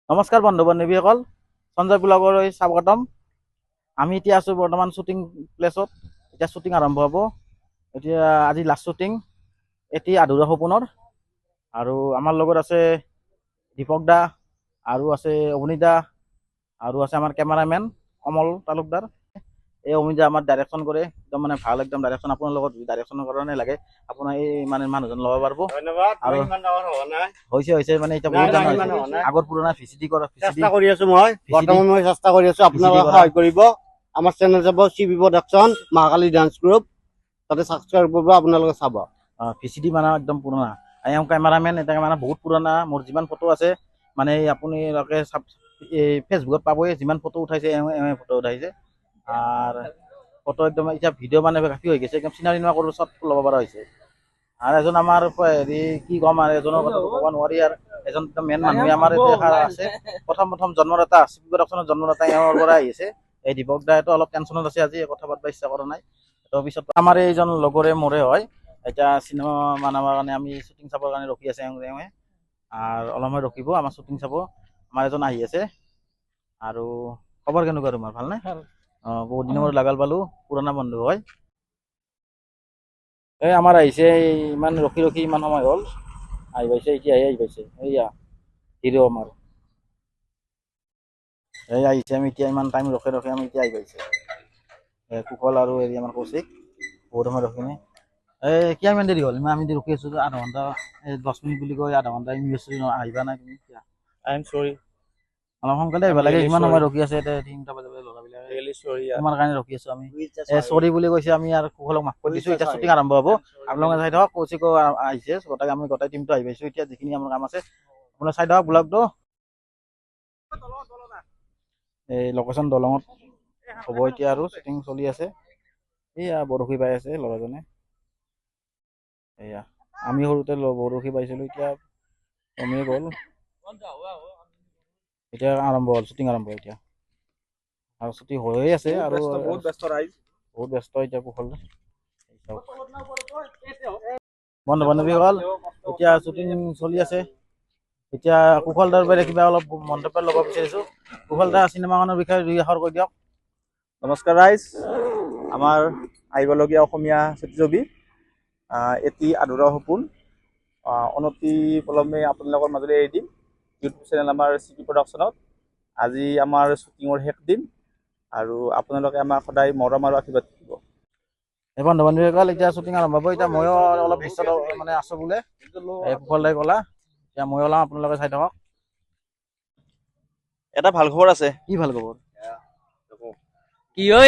নমস্কাৰ বন্ধু বান্ধৱীসকল, সঞ্জয় ব্লগৰ স্বাগতম। আমি এতিয়া আছোঁ বৰ্তমান শ্বুটিং প্লেচত। এতিয়া শ্বুটিং আৰম্ভ হ'ব। এতিয়া আজি লাষ্ট শ্বুটিং এটি আধৰুৱা সপোনৰ। আৰু আমাৰ লগত আছে দীপক দা, আৰু আছে অৱনীদা, আৰু আছে আমাৰ কেমেৰামেন কমল তালুকদাৰ। এই অমিতা আমাৰ ডাইৰেকশ্যন কৰে, একদম মানে ভাল একদম ডাইৰেকশ্যন। আপোনাৰ লগত ডাইৰেকশ্যনৰ কাৰণে লাগে, আপোনাৰ এই মানে মানুহজন ল'ব পাৰিব। আৰু হৈছে মানে এতিয়া বহুত জানা হৈছে, আগৰ পুৰণা ভিচিডি কৰা চেষ্টা কৰি আছো মই বৰ্তমান মই চেষ্টা কৰি আছো আপোনালোকে সহায় কৰিব। আমাৰ চেনেল যাব চিবি প্ৰডাকশ্যন মহাকালী ডান্স গ্ৰুপ, তাতে সাবস্ক্ৰাইব কৰিব, আপোনালোকে চাব। ভিচিডি মানে একদম পুৰণা। এওঁ কেমেৰামেন, এটা মানে বহুত পুৰণা। মোৰ যিমান ফটো আছে মানে আপোনালোকে এই ফেচবুকত পাবই, যিমান ফটো উঠাইছে এওঁ ফটো উঠাইছে। আৰু ফটো একদম এতিয়া ভিডিঅ' মানে গাফি হৈ গৈছে, একদম চিনাৰি নোৱা কৰোঁ চব ল'ব পৰা হৈছে। আৰু এজন আমাৰ হেৰি কি ক'ম, আৰু এজনৰ কথা ক'ব নোৱাৰি। আৰু এজন মেইন মানুহে আমাৰ এতিয়া আছে, প্ৰথম জন্মদাতা চিবি প্ৰডাকশ্যনৰ জন্মদাতা এওঁৰ পৰা আহিছে। এই দীপক দাইটো অলপ টেনশ্যনত আছে, আজি কথা পাতিব ইচ্ছা কৰা নাই। তাৰপিছত আমাৰ এইজন লগৰে মোৰে হয়। এতিয়া চিনেমা বনাবৰ কাৰণে আমি শ্বুটিং চাবৰ কাৰণে ৰখি আছে এওঁৱে। আৰু অলপ সময় ৰখিব, আমাৰ শ্বুটিং চাব। আমাৰ এজন আহি আছে। আৰু খবৰ কেনেকুৱা তোমাৰ, ভালনে? বহুত দিনৰ মূৰত লগাল পালোঁ, পুৰণা বন্ধু হয়। এই আমাৰ আহিছে, ইমান ৰখি ইমান সময় হ'ল, আহি পাইছে এতিয়াহে আহি পাইছে। এইয়া হিৰো আমাৰ এই আহিছে, আমি এতিয়া ইমান টাইম ৰখি আমি এতিয়া আহি পাইছে। কুশল আৰু হেৰি আমাৰ কৌশিক বহুত সময় ৰখিনে। কিমান দেৰি হ'ল? ইমান আমি ৰখি আছোঁ, আধা ঘণ্টা 10 মিনিট বুলি কয়, আধা ঘণ্টা আহিবা নাই তুমি? আই এম চৰি, অলপ সোনকালে আহিব লাগে। ইমান সময় ৰখি আছে, 3টা বজালৈ ল'ৰাবিলাকে তোমাৰ কাৰণে ৰখি আছোঁ আমি। চৰি বুলি কৈছে, আমি আৰু কুশলক মাফ কৰি দিছোঁ। এতিয়া শ্বুটিং আৰম্ভ হ'ব, আপোনালোকে চাই থাকক। কৌশিকো আহিছে, আমি গোটেই টিমটো আহি পাইছোঁ। এতিয়া যিখিনি আমাৰ কাম আছে আপোনাৰ চাই থাকক ব্লগটো। এই লোকেশ্যন দলঙত হ'ব এতিয়া, আৰু শ্বুটিং চলি আছে। এইয়া বৰশী বাই আছে ল'ৰাজনে। এয়া আমি সৰুতে বৰশী বাইছিলোঁ, এতিয়া কমিয়ে গ'ল। এতিয়া আৰম্ভ হ'ল, শ্বুটিং আৰম্ভ এতিয়া, আৰু শ্বুটিং হৈয়ে আছে। আৰু বহুত ব্যস্ত এতিয়া কুশল। বন্ধু বান্ধৱীসকল, এতিয়া শ্বুটিং চলি আছে। এতিয়া কুশল দাৰ বাবে কিবা অলপ মন্তব্য ল'ব বিচাৰিছোঁ। কুশল দা, চিনেমাখনৰ বিষয়ে 2 আখৰ কৈ দিয়ক। নমস্কাৰ ৰাইজ, আমাৰ আহিবলগীয়া অসমীয়া ছবি এটি আধৰুৱা সপোন অনতি পলমে আপোনালোকৰ মাজলৈ এৰি দিম ইউটিউব চেনেল আমাৰ চিবি প্ৰডাকশ্যনত। আজি আমাৰ শ্বুটিঙৰ শেষ দিন, আৰু আপোনালোকে আমাক সদায় মৰম আৰু আশীৰ্বাদ দিব। এই বন্ধু বান্ধৱীসকল, এতিয়া শ্বুটিং আৰম্ভ হ'ব। এতিয়া ময়ো অলপ ব্যস্ত মানে আছোঁ বোলে, কুশল দাই ক'লা। এতিয়া মই ওলাম, আপোনালোকে চাই থাকক। এটা ভাল খবৰ আছে। কি ভাল খবৰ? কি ঐ,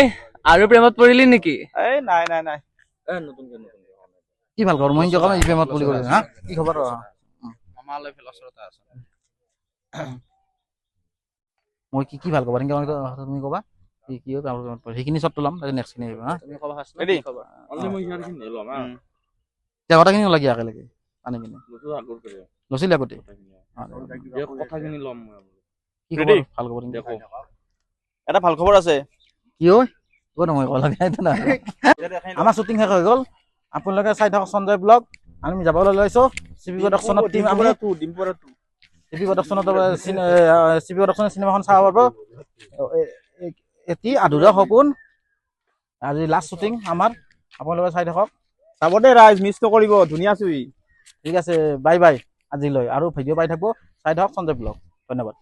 আৰু প্ৰেমত পৰিলি নেকি? এই নাই কি ভাল খবৰ? মই প্ৰেমত পৰি গ'লো। হা, কি খবৰ? মই কি ভাল খবৰ তুমি ক'বা। কি সেইখিনি চব ল'ম, নেক্সট খিনি আহিব। হা, কথাখিনি লাগি একেলগে আনি কিনে লৈছিল আগতে। কথাখিনি ল'ম। কি খবৰ? ভাল খবৰ এটা ভাল খবৰ আছে। কি ঐ? নহয় ক'ব লাগে আমাৰ শ্বুটিং শেষ হৈ গ'ল। আপোনালোকে চাই থাকক সঞ্জয় ব্লগ। আমি যাবলৈ লৈছোঁ চিবি প্ৰডাকশ্যনৰ টিম। আমি চিবি প্ৰডাকশ্যনৰ চিনেমাখন চাব পাৰিব। এটি আধৰুৱা সপোন, আজি লাষ্ট শ্বুটিং আমাৰ। আপোনালোকে চাই থাকক। চাব দে ৰাইজ, মিছ নকৰিব। ধুনীয়া ছবি। ঠিক আছে, বাই বাই আজিলৈ। আৰু ভিডিঅ' পাই থাকিব, চাই থাকক সঞ্জয় ব্লগ। ধন্যবাদ।